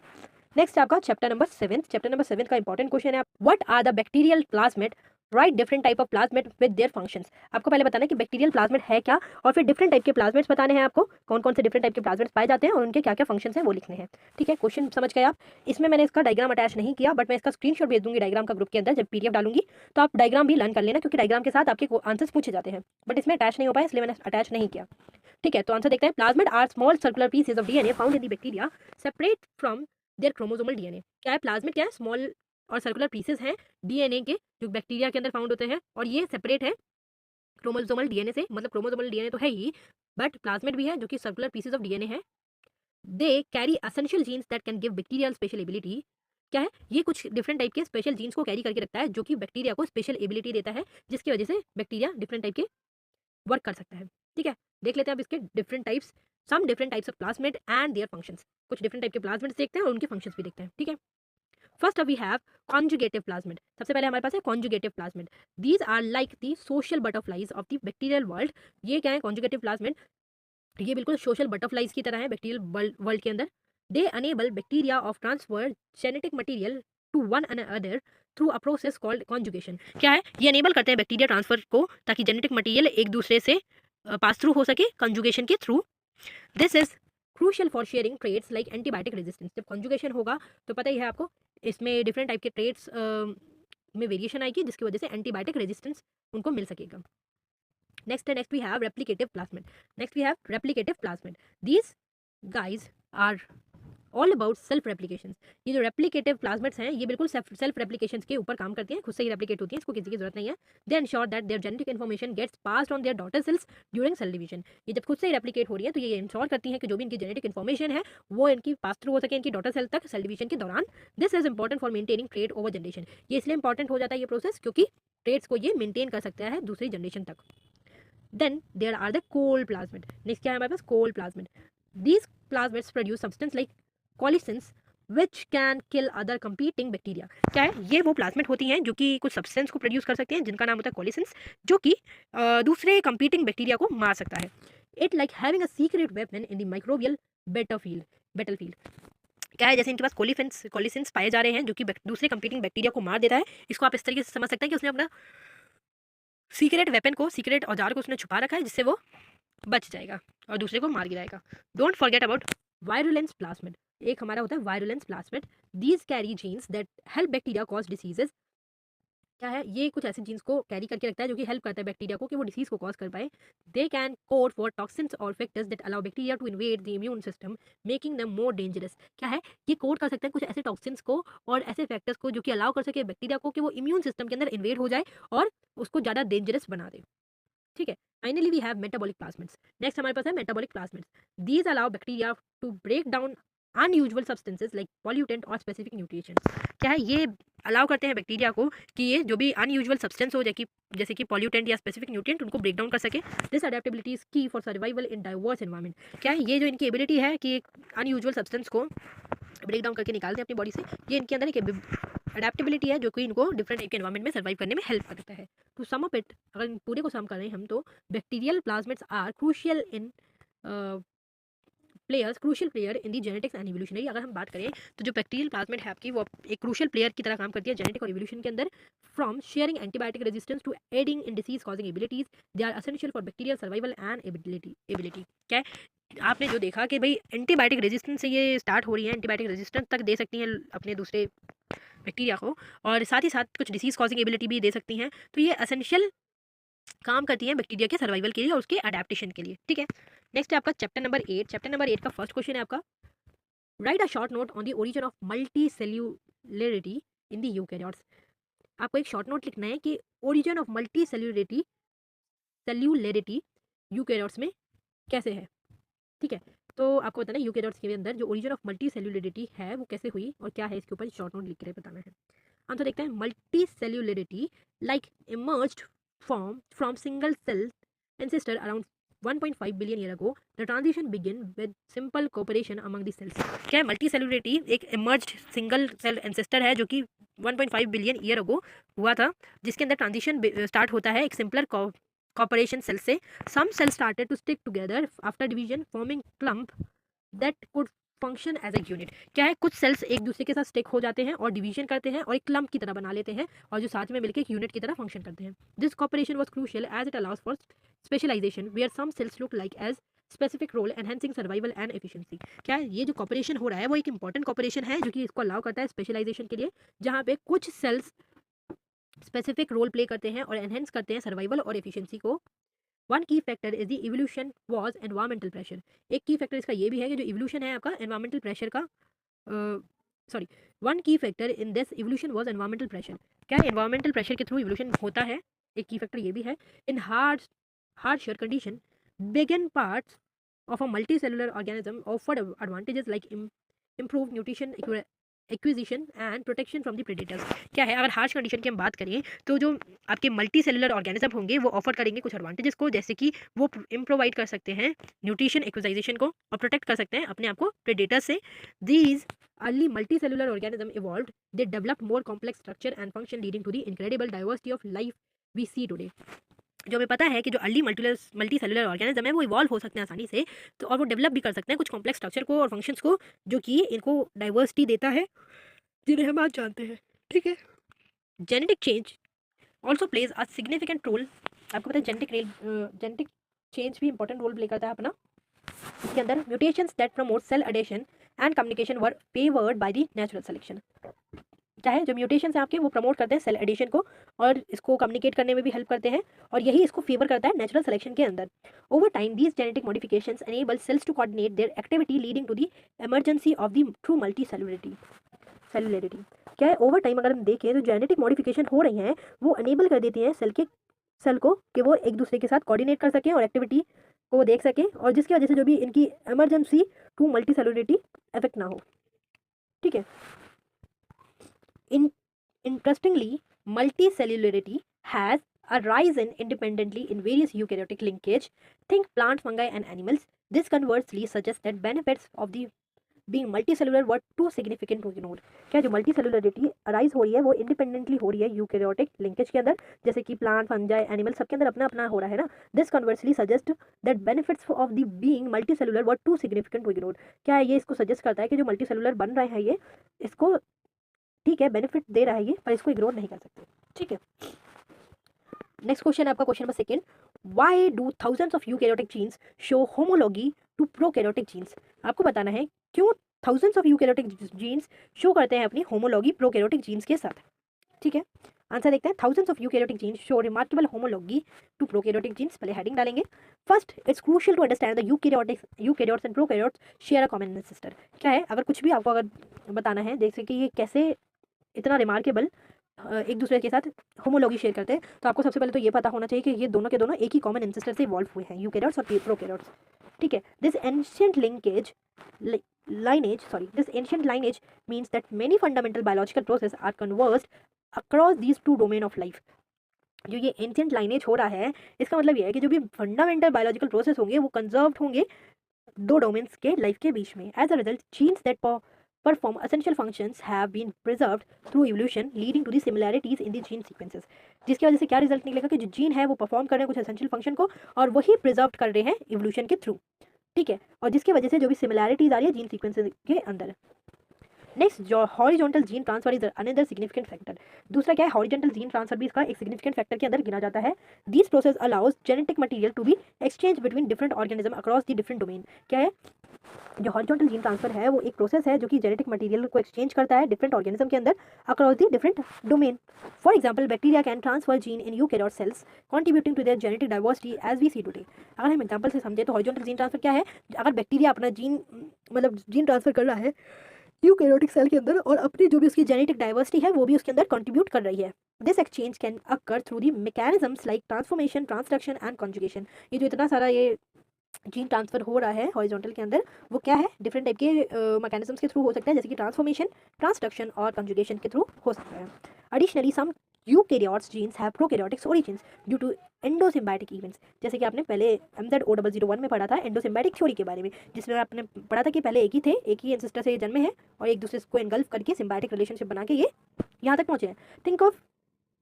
नेक्स्ट आपका चैप्टर नंबर 7। चैप्टर नंबर 7 का इंपॉर्टेंट क्वेश्चन है, what are the bacterial plasmid, write different type of plasmid with their functions. आपको पहले बताना है कि बैक्टीरियल प्लाज्मिड है क्या, और फिर डिफरेंट टाइप के प्लाज्मिड्स बताने हैं आपको, कौन कौन से डिफरेंट टाइप के प्लाज्मिड्स पाए जाते हैं और उनके क्या क्या फंक्शंस हैं वो लिखने हैं। ठीक है, क्वेश्चन समझ गए आप। इसमें मैंने इसका डायग्राम अटैच नहीं किया, बट मैं इसका स्क्रीनशॉट भेज दूंगी डायग्राम का ग्रुप के अंदर, जब पीडीएफ डालूंगी तो आप डायग्राम भी लर्न कर लेना, क्योंकि डायग्राम के साथ आपके आंसर्स पूछे जाते हैं, बट इसमें अटैच नहीं हो पाया इसलिए मैंने अटैच नहीं किया। ठीक है, तो आंसर देखते हैं। Plasmid are small circular pieces of DNA found in the bacteria separate from their chromosomal DNA. क्या है, प्लाज्मिड क्या है, स्मॉल और सर्कुलर पीसेस हैं डीएनए के जो बैक्टीरिया के अंदर फाउंड होते हैं, और ये सेपरेट है क्रोमोसोमल डीएनए से, मतलब क्रोमोसोमल डीएनए तो है ही, बट प्लाज्मिड भी है जो कि सर्कुलर पीसेस ऑफ डीएनए है। They carry essential genes that can give bacterial special ability. क्या है, ये कुछ डिफरेंट टाइप के स्पेशल जीन्स को कैरी करके रखता है जो कि बैक्टीरिया को स्पेशल एबिलिटी देता है, जिसकी वजह से बैक्टीरिया डिफरेंट टाइप के वर्क कर सकता है। ठीक है, देख लेते हैं अब इसके different types, some different types of plasmid and their functions. कुछ डिफरेंट टाइप के प्लाज्मिड देखते हैं और उनके फंक्शंस भी देखते हैं। ठीक है, first we have conjugative plasmid. सबसे पहले हमारे पास है conjugative plasmid. These are like the social butterflies of the bacterial world. ये क्या है, कॉन्जुगेटिव प्लाज्मिड, ये बिल्कुल सोशल बटरफ्लाइज की तरह है बैक्टीरियल वर्ल्ड के अंदर। They enable bacteria of transfer genetic material to one another through a process called conjugation. क्या है, ये अनेबल करते हैं बैक्टीरिया ट्रांसफर को, ताकि जेनेटिक मटेरियल एक दूसरे से पास थ्रू हो सके कंजुगेशन के थ्रू। This is crucial for sharing trades like antibiotic resistance. जब कंजुगेशन होगा तो पता ही है आपको, इसमें डिफरेंट टाइप के ट्रेड्स में वेरिएशन आएगी, जिसकी वजह से एंटीबायोटिक रेजिस्टेंस उनको मिल सकेगा। Next we have replicative plasmid. Next we have replicative plasmid. These guys are all about self replication. ये जो रेप्लिकेटिव प्लाज्मिड्स हैं ये बिल्कुल सेल्फ रेप्लिकेशन के ऊपर काम करती हैं, खुद से ही रेप्लिकेट होती हैं, इसको किसी की जरूरत नहीं है। They ensure that their genetic information gets passed on their daughter cells during cell division. ये जब खुद से ही रेप्लिकेट हो रही है तो ये इंश्योर करती हैं कि जो भी इनकी जेनेटिक इन्फॉर्मेशन है वो इनकी पास थ्रू हो सके इनकी डॉटर सेल तक सेल डिवीजन के दौरान। This is important for maintaining trade over generation. ये इसलिए इंपॉर्टेंट हो जाता है ये प्रोसेस क्योंकि ट्रेड्स को ये मेंटेन कर सकता है दूसरी जनरेशन तक। Then there are the cold plasmid. Next क्या है हमारे पास, cold plasmid. These plasmids produce substance like colicins which can kill other competing bacteria. क्या है, ये वो प्लाज्मिड होती हैं जो कि कुछ सब्सटेंस को प्रोड्यूस कर सकते हैं जिनका नाम होता है कोलिसिन्स, जो कि दूसरे कंपीटिंग बैक्टीरिया को मार सकता है। It like having a secret weapon in the microbial battlefield. क्या है, जैसे इनके पास कोलिसिन्स पाए जा रहे हैं जो कि दूसरे कंपीटिंग बैक्टीरिया को मार देता है। इसको आप इस तरीके से समझ सकते हैं कि उसने अपना सीक्रेट वेपन को, सीक्रेट औजार को उसने छुपा रखा है जिससे वो बच जाएगा और दूसरे को मार गिराएगा। Don't forget about virulence plasmid. एक हमारा होता है virulence plasmid. These carry genes that help bacteria cause diseases. क्या है, ये कुछ ऐसे जीन्स को कैरी करके रखता है जो कि हेल्प करता है बैक्टीरिया को कि वो डिसीज को कॉज कर पाए। They can code for toxins or factors that allow bacteria to invade the immune system making them more dangerous. क्या है, ये कोड कर सकते हैं कुछ ऐसे टॉक्सिन्स को और ऐसे फैक्टर्स को जो कि अलाउ कर सके बैक्टीरिया को कि वो इम्यून सिस्टम के अंदर इन्वेड हो जाए और उसको ज़्यादा डेंजरस बना दे। ठीक है, finally we have metabolic plasmids. Next हमारे पास है metabolic plasmids. These allow bacteria to break down unusual substances like pollutant और स्पेसिफिक न्यूट्रिशन। क्या है, ये अलाउ करते हैं बैक्टीरिया को कि ये जो भी अनयूजुअल सब्सटेंस हो जैसे कि पॉल्यूटेंट या स्पेसिफिक न्यूट्रिएंट उनको ब्रेक डाउन कर सके। दिस अडेप्टेबिलिटी इज की for survival in diverse environment. क्या है, ये जो इनकी एबिलिटी है कि एक अनयूजुअल सब्सटेंस को ब्रेक डाउन करके निकालते हैं अपनी बॉडी से, ये इनके अंदर एक अडेप्टेबिलिटी है जो कि इनको डिफरेंट टाइप के एनवायरनमेंट में सर्वाइव करने में हेल्प करता है। टू सम अप इट, अगर इन पूरे को सम करें हम तो bacterial plasmids are crucial player in the genetics and evolutionary. अगर हम बात करें तो जो बैक्टीरियल प्लाज्मिड है आपकी वो एक क्रूशियल प्लेयर की तरह काम करती है जेनेटिक और इवोल्यूशन के अंदर। From sharing antibiotic resistance to aiding in disease causing abilities, they are essential for bacterial survival and ability. क्या है, आपने जो देखा कि भाई एंटीबायोटिक रेजिस्टेंस से ये स्टार्ट हो रही है, एंटीबायोटिक रेजिस्टेंस तक दे सकती हैं अपने दूसरे बैक्टीरिया को, और साथ ही साथ कुछ डिसीज कॉजिंग एबिलिटी भी दे सकती हैं। तो ये एसेंशियल काम करती हैं बैक्टीरिया के सर्वाइवल के लिए और उसके अडेप्टेशन के लिए। ठीक है, नेक्स्ट है आपका चैप्टर नंबर 8। चैप्टर नंबर 8 का फर्स्ट क्वेश्चन है आपका, write a short note on the origin of multicellularity in the eukaryotes. आपको एक शॉर्ट नोट लिखना है कि origin of multicellularity eukaryotes में कैसे है। ठीक है, तो आपको बताना है यूकैरियोट्स के अंदर जो ओरिजिन ऑफ मल्टी सेल्युलरिटी है वो कैसे हुई और क्या है, इसके ऊपर शॉर्ट नोट लिख कर बताना है। आंसर देखते हैं, multicellularity like emerged from single cell ancestor around 1.5 billion year ago. The transition began with simple cooperation among the cells. क्या है मल्टी सेलुलरिटी? एक इमर्ज्ड सिंगल सेल एंसेस्टर है जो कि 1.5 बिलियन ईयर अगो हुआ था, जिसके अंदर ट्रांजिशन स्टार्ट होता है एक सिंपलर कॉपरेशन सेल से. Some cell started to stick together after division forming clump that could function as a unit. क्या है, कुछ सेल्स एक दूसरे के साथ स्टिक हो जाते हैं और डिवीजन करते हैं और एक क्लम्प की तरह बना लेते हैं और जो साथ में मिलकर एक यूनिट की तरह फंक्शन करते हैं. This cooperation was crucial as it allows for specialisation where some cells look like as specific role enhancing survival and efficiency. क्या है, ये जो कॉपरेशन हो रहा है वो एक इंपॉर्टेंट कॉपरेशन है जो कि इसको अलाउ करता है स्पेशलाइजेशन के लिए, जहाँ पे कुछ सेल्स स्पेसिफिक रोल प्ले करते हैं और एनहेंस करते हैं सर्वाइवल और एफिशिएंसी को. वन की factor is the evolution was environmental pressure. एक की फैक्टर इसका ये भी है कि जो इवोल्यूशन है आपका एनवायरमेंटल प्रेशर का, सॉरी, वन की factor in this evolution was environmental pressure. क्या एनवायरमेंटल प्रेशर के थ्रू इवोल्यूशन होता है, एक की फैक्टर ये भी है. इन harsher condition begin parts of a multicellular organism offered advantages like improved nutrition acquisition and protection from the predators. क्या है, अगर हार्श कंडीशन की हम बात करें तो जो आपके मल्टी सेलुलर ऑर्गेनिज्म होंगे वो ऑफर करेंगे कुछ एडवांटेजेस को, जैसे कि वो प्रोवाइड कर सकते हैं न्यूट्रिशन एक्विजाइजेशन को और प्रोटेक्ट कर सकते हैं अपने आप को प्रेडेटर्स से. These early multicellular organism evolved, they developed more complex structure and function leading to the incredible diversity of life we see today. जो हमें पता है कि जो अर्ली मल्टी सेलुलर ऑर्गेनिज्म है वो इवॉल्व हो सकते हैं आसानी से, तो और वो डेवलप भी कर सकते हैं कुछ कॉम्प्लेक्स स्ट्रक्चर को और फंक्शंस को, जो कि इनको डाइवर्सिटी देता है जिन्हें हम आज जानते हैं. ठीक है, genetic change also plays a significant role. आपको पता है जेनेटिक चेंज भी इंपॉर्टेंट रोल प्ले करता है अपना. इसके अंदर mutations that promote cell adhesion and communication were favoured by the natural selection. क्या है, जो म्यूटेशंस हैं आपके वो प्रमोट करते हैं सेल एडिशन को और इसको कम्युनिकेट करने में भी हेल्प करते हैं और यही इसको फेवर करता है नेचुरल सिलेक्शन के अंदर. Over time these genetic modifications enable cells to coordinate their activity leading to the emergency of the true multicellularity. क्या है, ओवर टाइम अगर हम देखें तो जेनेटिक मॉडिफिकेशन हो रही हैं वो अनेबल कर देती हैं सेल को कि वो एक दूसरे के साथ कोऑर्डिनेट कर सकें और एक्टिविटी को देख सकें, और जिसकी वजह से जो भी इनकी emergency to multi cellularity effect ना हो. ठीक है, interestingly, multicellularity has arisen independently in various eukaryotic linkage. Think plant, fungi, and animals. This conversely suggests that benefits of the being multicellular were too significant to ignore. क्या जो multicellularity arise हो रही है वो independently हो रही है eukaryotic linkage के अंदर, जैसे कि प्लांट, फंजाई, एनिमल सबके अंदर अपना अपना हो रहा है ना. This conversely suggest that benefits of the being multicellular were too significant to ignore. क्या है, ये इसको सजेस्ट करता है कि जो मल्टीसेलुलर बन रहे हैं ये इसको ठीक है बेनिफिट दे रहा है ये, पर इसको इग्नोर नहीं कर सकते. ठीक है, नेक्स्ट क्वेश्चन है आपका question number 2. Why do thousands of eukaryotic genes show homology to prokaryotic genes. आपको बताना है क्यों thousands of eukaryotic genes show करते हैं अपनी होमोलॉगी प्रोकैरियोटिक जीन्स के साथ. ठीक है, आंसर देखते हैं. Thousands of eukaryotic genes show remarkable homology to prokaryotic genes. पहले हेडिंग डालेंगे. First, it's crucial to understand the eukaryotes and prokaryotes share a common ancestor. क्या है, अगर कुछ भी आपको अगर बताना है जैसे कि ये कैसे इतना रिमार्केबल एक दूसरे के साथ होमोलॉगी शेयर करते हैं, तो आपको सबसे पहले तो ये पता होना चाहिए कि ये दोनों के दोनों एक ही कॉमन एंसेस्टर से इवॉल्व हुए हैं, यूकैरियोट्स और प्रोकैरियोट्स. ठीक है, this ancient lineage means that many fundamental biological processes are conversed across these two domain of life. जो ये एंशिएंट लाइनेज हो रहा है इसका मतलब ये है कि जो भी फंडामेंटल बायोलॉजिकल प्रोसेस होंगे वो कंजर्व्ड होंगे दो डोमेन्स के लाइफ के बीच में. As a result genes that perform essential functions have been preserved through evolution leading to the similarities in the gene sequences. जिसकी वजह से क्या रिजल्ट निकलेगा कि जो जीन है वो परफॉर्म कर रहे हैं कुछ एसेंशियल फंक्शन को और वही प्रिजर्व कर रहे हैं इवोल्यूशन के थ्रू. ठीक है, और जिसकी वजह से जो भी सिमिलैरिटीज आ रही है जीन सीक्वेंसेस के अंदर. नेक्स्ट, जो horizontal gene transfer is another significant factor. दूसरा क्या है, हॉरिजॉन्टल जीन ट्रांसफर भी इसका एक सिग्निफिकेंट फैक्टर के अंदर गिना जाता है. This process allows genetic material to be exchange between different organism across the different domain. क्या है, जो हॉरिजॉन्टल जीन ट्रांसफर है वो एक प्रोसेस है जो कि जेनेटिक मटेरियल को एक्सचेंज करता है डिफरेंट ऑर्गेनिज्म के अंदर across the different domain. For example bacteria can transfer gene in eukaryote cells contributing to their genetic diversity as we see today. अगर हम एग्जांपल से समझे तो हॉरिजॉन्टल जीन ट्रांसफर क्या है, अगर बैक्टीरिया अपना जीन मतलब जीन ट्रांसफर कर रहा है यूकैरियोटिक सेल के अंदर और अपनी जो भी उसकी जेनेटिक डाइवर्सिटी है वो भी उसके अंदर कंट्रीब्यूट कर रही है। This exchange can occur through the mechanisms like transformation, transduction and conjugation. ये जो इतना सारा ये जीन ट्रांसफर हो रहा है हॉरिजॉन्टल के अंदर वो क्या है, डिफरेंट टाइप के मैकेनिज्म्स के थ्रू हो सकता है, जैसे कि ट्रांसफॉर्मेशन, ट्रांसडक्शन और कंजुगेशन के थ्रू हो सकता है। Additionally some eukaryotes genes have prokaryotic origins due to endosymbiotic events. जैसे कि आपने पहले MZ001 में पढ़ा था एंडोसिम्बायोटिक थ्योरी के बारे में, जिसमें आपने पढ़ा था कि पहले एक ही थे, एक ही एंसेस्टर से ये जन्मे हैं और एक दूसरे को एनगल्फ करके सिम्बायोटिक रिलेशनशिप बना के ये यहाँ तक पहुँचे हैं। Think of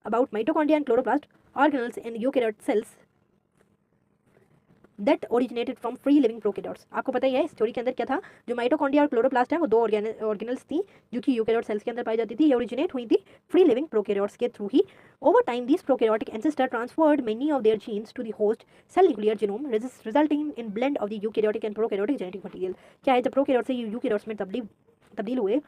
about mitochondria and chloroplast organelles in eukaryote cells that originated from free living prokaryotes. आपको पता ही है इस थ्योरी के अंदर क्या था, जो माइटोकॉन्ड्रिया और क्लोरोप्लास्ट है वो दो ऑर्गेनल्स थी जो कि यूकैरियोट सेल्स के अंदर पाई जाती थी। ये ओरिजिनेट हुई थी फ्री लिविंग प्रोकैरियोट्स के थ्रू ही। Over time these prokaryotic ancestor transferred many of their genes to the host cell nuclear genome resulting in blend of the eukaryotic and prokaryotic genetic material. क्या है, जब prokaryote से eukaryotes में तब्दील हुए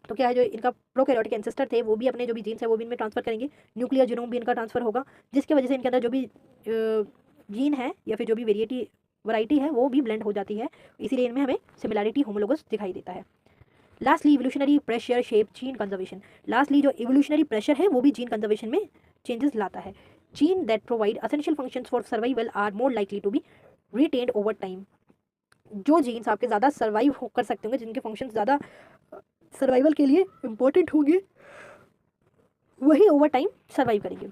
तो क्या है, जो इनका प्रोकैरियोटिक एंसेस्टर थे वो भी अपने जो भी जीन्स है वो भी इनमें ट्रांसफर करेंगे, न्यूक्लियर जीनोम भी इनका ट्रांसफर होगा, जिसकी वजह से इनके अंदर जो भी जीन है या फिर जो भी वैरायटी है वो भी ब्लेंड हो जाती है, इसीलिए इनमें हमें सिमिलैरिटी होमोलोगस दिखाई देता है। Lastly evolutionary pressure shape gene conservation. Lastly जो इवोल्यूशनरी प्रेशर है वो भी जीन कंजर्वेशन में चेंजेस लाता है। Gene that provide essential functions for survival are more likely to be retained over time. जो जीन्स आपके ज़्यादा सर्वाइव कर सकते होंगे, जिनके फंक्शन ज़्यादा सर्वाइवल के लिए इंपॉर्टेंट होंगे, वही ओवर टाइम सर्वाइव करेंगे।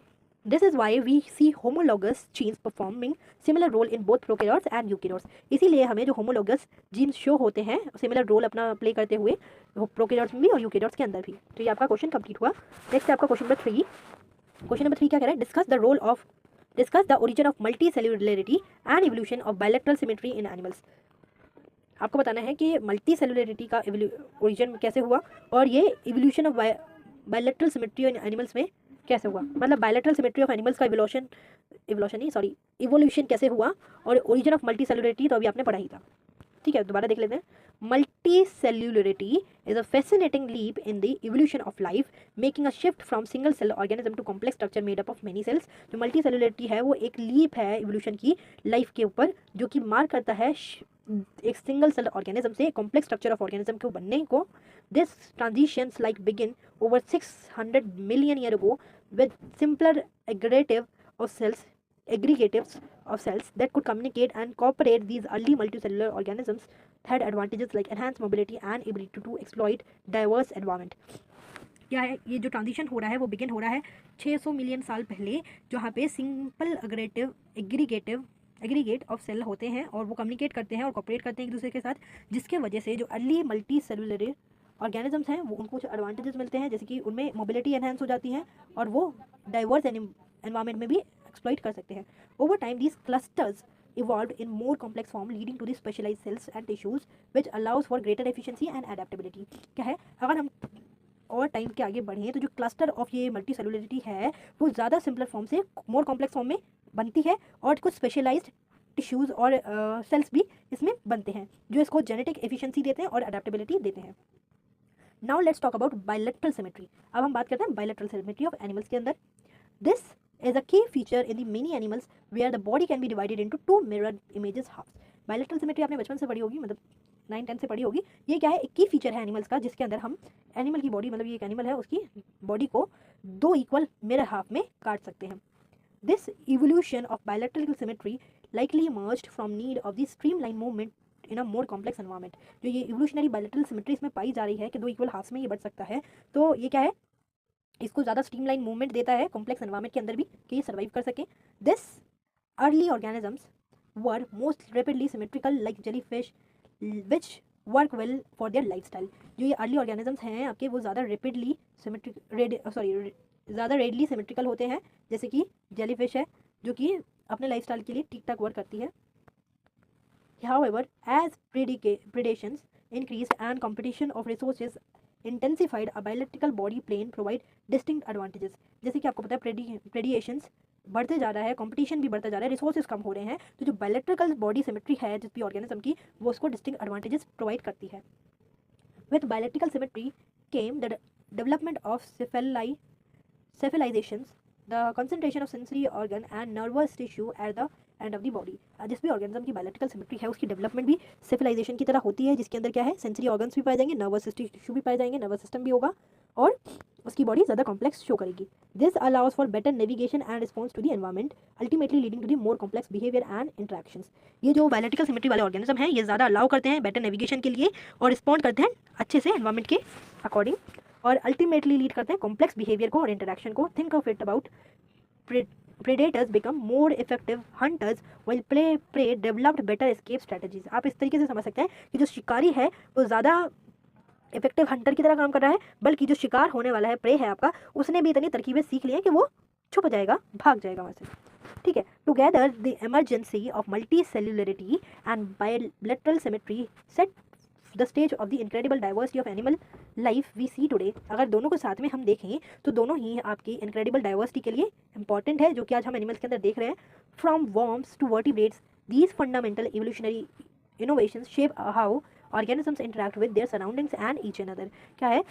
This is why we see homologous genes performing similar role in both prokaryotes and eukaryotes. इसीलिए हमें जो होमोलॉगस जीन्स शो होते हैं सिमिलर रोल अपना प्ले करते हुए प्रोकैरियोट्स में भी और यूकैरियोट्स के अंदर भी। तो ये आपका क्वेश्चन कंप्लीट हुआ। नेक्स्ट है आपका क्वेश्चन नंबर 3। क्वेश्चन नंबर 3 क्या कह रहा है, discuss the origin of multicellularity and evolution of bilateral symmetry in animals. आपको बताना है कि मल्टी सेल्युलरिटी का ओरिजिन कैसे हुआ और ये evolution of bilateral symmetry in animals में कैसे हुआ, मतलब बायलैटरल सिमेट्री ऑफ एनिमल्स का इवोल्यूशन कैसे हुआ, और ओरिजिन ऑफ मल्टी सेल्युलरिटी तो अभी आपने पढ़ा ही था। ठीक है, दोबारा देख लेते हैं। Multicellularity is a fascinating leap in the evolution of life, making a shift from single cell organism to complex structure made up of many cells. जो मल्टी सेल्युलरिटी है वो एक लीप है इवोल्यूशन की लाइफ के ऊपर, जो कि मार करता है एक सिंगल सेल ऑर्गेनिज्म से कॉम्प्लेक्स स्ट्रक्चर ऑफ ऑर्गेनिज्म को बनने को। This transitions like begin over 600 million year ago with simpler aggregatives of cells that could communicate and cooperate. These early multicellular organisms had advantages like enhanced mobility and ability to exploit diverse environment. क्या है, ये जो transition हो रहा है वो begin हो रहा है 600 मिलियन साल पहले, जहाँ पे सिंपल एग्रीगेट ऑफ सेल होते हैं और वो कम्युनिकेट करते हैं और कॉपरेट करते हैं एक दूसरे के साथ, जिसके वजह से जो अर्ली मल्टी सेलुलर ऑर्गेनिजम्स हैं वो उनको कुछ एडवांटेजेस मिलते हैं, जैसे कि उनमें मोबिलिटी एनहांस हो जाती है और वो डाइवर्स एनवायरनमेंट में भी एक्सप्लॉइट कर सकते हैं। Over time these clusters evolved in more complex form leading to the specialized cells and tissues which allows for greater efficiency and adaptability. क्या है, अगर हम और टाइम के आगे बढ़ें तो जो क्लस्टर ऑफ ये मल्टी सेलुलरिटी है वो ज़्यादा सिंपलर फॉर्म से मोर कॉम्प्लेक्स फॉर्म में बनती है और कुछ स्पेशलाइज्ड टिश्यूज़ और सेल्स भी इसमें बनते हैं जो इसको जेनेटिक एफिशिएंसी देते हैं और अडेप्टेबिलिटी देते हैं। Now let's talk about bilateral symmetry. अब हम बात करते हैं बायलैटरल सिमेट्री ऑफ एनिमल्स के अंदर। This is a key feature in the many animals where the body can be divided into two mirror images halves. Bilateral symmetry आपने बचपन से पढ़ी होगी, मतलब 9-10 से पढ़ी होगी। ये क्या है, एक की फीचर है एनिमल्स का, जिसके अंदर हम एनिमल की बॉडी, मतलब ये एक एनिमल है, उसकी बॉडी को दो इक्वल मिरर हाफ में काट सकते हैं। This evolution of bilateral symmetry likely emerged from need of the streamline movement in a more complex environment. जो ये इवोल्यूशनरी बायलैटरल सिमेट्री इसमें पाई जा रही है कि दो इक्वल हाफ्स में ये बढ़ सकता है, तो ये क्या है, इसको ज़्यादा स्ट्रीमलाइन मूवमेंट देता है कॉम्प्लेक्स एनवायरनमेंट के अंदर भी कि ये सर्वाइव कर सकें। This early organisms were most rapidly symmetrical like jellyfish which work well for their lifestyle. जो ये अर्ली ऑर्गेनिजम्स हैं आपके वो ज़्यादा रेपिडली ज़्यादा रेडली सिमेट्रिकल होते हैं, जैसे कि जेलीफिश है जो कि अपने लाइफस्टाइल के लिए ठीक ठाक वर्क करती है। However, as predations increased and competition of resources intensified, a bilateral body plane provide distinct advantages. जैसे कि आपको पता है प्रेडिएशंस बढ़ते जा रहा है, कंपटीशन भी बढ़ता जा रहा है, रिसोर्सेज कम हो रहे हैं, तो जो बायोलैट्रिकल बॉडी सिमेट्री है जिस भी ऑर्गेनिज्म की, वो उसको डिस्टिंक्ट एडवांटेजेस प्रोवाइड करती है। With bilateral symmetry came the development of cephalizations, the concentration of sensory organ and nervous tissue at the end of the body। जिस भी ऑर्गेनिज्म की बायोलैट्रिकल सिमेट्री है उसकी डेवलपमेंट भी सिविलाइजेशन की तरह होती है, जिसके अंदर क्या है, सेंसरी ऑर्गन्स भी पाए जाएंगे, नर्वस टिश्यू भी पाए जाएंगे, नर्वस सिस्टम भी होगा और उसकी बॉडी ज़्यादा कॉम्प्लेक्स शो करेगी। This allows for better navigation and response to the environment, ultimately leading to the more complex behaviour and interactions. ये जो बायोलैट्रिकल सिमेट्री वाले ऑर्गेनिज्म हैं ये ज़्यादा अलाउ करते हैं बेटर नेविगेशन के लिए और रिस्पॉन्ड करते हैं अच्छे से एनवायरमेंट के अकॉर्डिंग, और अल्टीमेटली लीड करते हैं कॉम्प्लेक्स बिहेवियर को और इंटरेक्शन को। Think of it about predators become more effective hunters while prey developed better escape strategies। आप इस तरीके से समझ सकते हैं कि जो शिकारी है वो ज़्यादा इफेक्टिव हंटर की तरह काम कर रहा है, बल्कि जो शिकार होने वाला है, प्रे है आपका, उसने भी इतनी तरकीबें सीख ली हैं कि वो छुप जाएगा, भाग जाएगा वहाँ से। ठीक है, together the emergency of multicellularity and bilateral symmetry set the stage of the incredible diversity of animal life we see today. अगर दोनों को साथ में हम देखें तो दोनों ही आपकी इनक्रेडिबल डाइवर्सिटी के लिए इंपॉर्टेंट है, जो कि आज हम एनिमल्स के अंदर देख रहे हैं। From worms to vertebrates, these fundamental evolutionary innovations shape how organisms interact with their surroundings and each another. क्या है,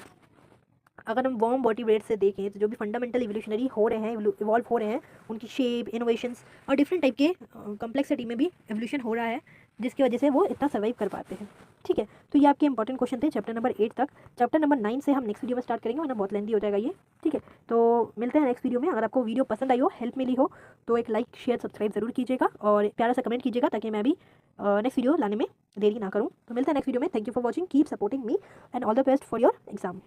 अगर हम वॉर्म वर्टिब्रेट्स से देखें तो जो भी फंडामेंटल इवोल्यूशनरी हो रहे हैं, इवॉल्व हो रहे हैं, उनकी शेप, इनोवेशंस और डिफरेंट टाइप के कॉम्प्लेक्सिटी में भी एवोल्यूशन हो रहा है, जिसकी वजह से वो इतना सर्वाइव कर पाते हैं। ठीक है, तो ये आपके इंपॉर्टेंट क्वेश्चन थे चैप्टर नंबर 8 तक। चैप्टर नंबर 9 से हम नेक्स्ट वीडियो में स्टार्ट करेंगे, वरना बहुत लेंथी हो जाएगा ये। ठीक है, तो मिलते हैं नेक्स्ट वीडियो में। अगर आपको वीडियो पसंद आई हो, हेल्प मिली हो, तो एक लाइक, शेयर, सब्सक्राइब जरूर कीजिएगा और प्यारा सा कमेंट कीजिएगा, ताकि मैं भी नेक्स्ट वीडियो लाने में देरी ना करूँ। तो मिलते हैं नेक्स्ट वीडियो में। Thank you for watching, keep supporting me and all the best for your exam.